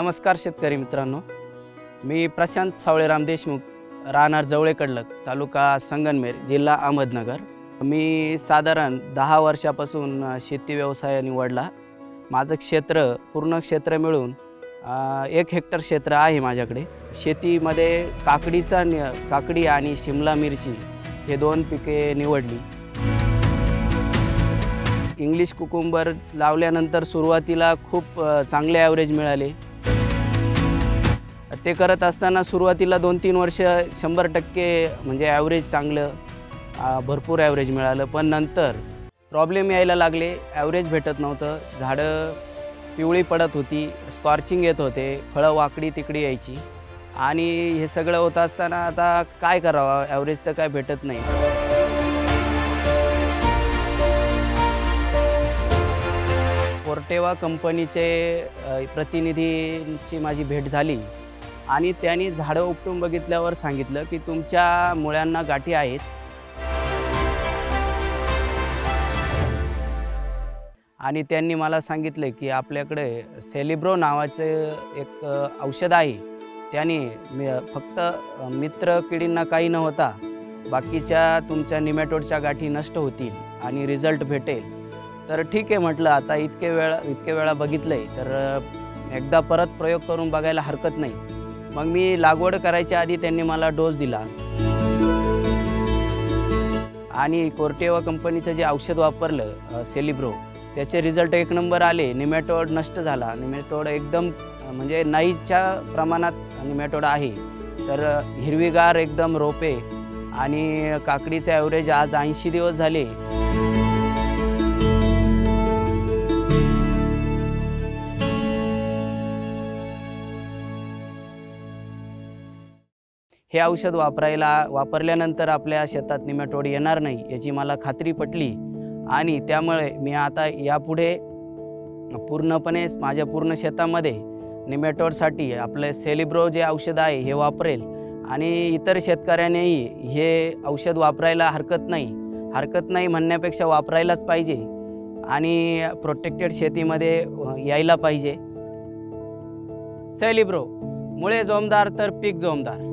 नमस्कार शेतकरी मित्रांनो, मी प्रशांत सावळेराम देशमुख, राहणार जवळे कडलक, तालुका संगमनेर, जिल्हा अहमदनगर। मी साधारण 10 वर्षापासून शेती व्यवसाय निवडला। माझं क्षेत्र पूर्ण क्षेत्र मिळून 1 हेक्टर क्षेत्र आहे माझ्याकडे। शेतीमध्ये काकडी आणि शिमला मिरची हे 2 पिके निवडली। इंग्लिश कुकुंबर लावल्यानंतर सुरुवातीला खूप चांगले ॲव्हरेज मिळाले। ते करत असताना सुरुवातीला 2-3 वर्ष 100% म्हणजे ॲव्हरेज चांगलं भरपूर ॲव्हरेज मिळालं, पण नंतर प्रॉब्लेम यायला लागले। ॲव्हरेज भेटत नव्हतं, झाडं पिवळी पडत होती, स्कॉर्चिंग येत होते, फळं वाकडी तिकडी यायची आणि हे सगळं होत असताना आता काय करावं, ॲव्हरेज तर काय भेटत नाही। कोर्टेवा कंपनीचे प्रतिनिधींची माझी भेट झाली आणि त्यांनी झाडं उपटून बघितल्यावर सांगितलं की तुमच्या मुळ्यांना गाठी आहेत आणि त्यांनी मला सांगितले की आपल्याकडे सेलिब्रो नावाचे एक औषध आहे, त्याने फक्त मित्र किडींना काही न होता बाकीच्या तुमच्या निमॅटोडच्या गाठी नष्ट होतील आणि रिझल्ट भेटेल। तर ठीक आहे म्हटलं, आता इतके वेळा बघितलंय तर एकदा परत प्रयोग करून बघायला हरकत नाही। मग मी लागवड करायच्या आधी त्यांनी मला डोस दिला आणि कोर्टेवा कंपनीचं जे औषध वापरलं सेलिब्रो, त्याचे रिझल्ट 1 नंबर आले। निमॅटोड नष्ट झाला, निमॅटोड एकदम म्हणजे नाहीच्या प्रमाणात निमॅटोड आहे। तर हिरवीगार एकदम रोपे आणि काकडीचे ॲव्हरेज आज 80 दिवस झाले। हे औषध वापरल्यानंतर आपल्या शेतात निमॅटोड येणार नाही याची मला खात्री पटली आणि त्यामुळे मी आता यापुढे पूर्णपणे माझ्या पूर्ण शेतामध्ये निमॅटोडसाठी आपले सेलिब्रो जे औषध आहे हे वापरेल आणि इतर शेतकऱ्यांनीही हे औषध वापरायला हरकत नाही म्हणण्यापेक्षा वापरायलाच पाहिजे आणि प्रोटेक्टेड शेतीमध्ये यायला पाहिजे। सेलिब्रो, मुळे जोमदार तर पीक जोमदार।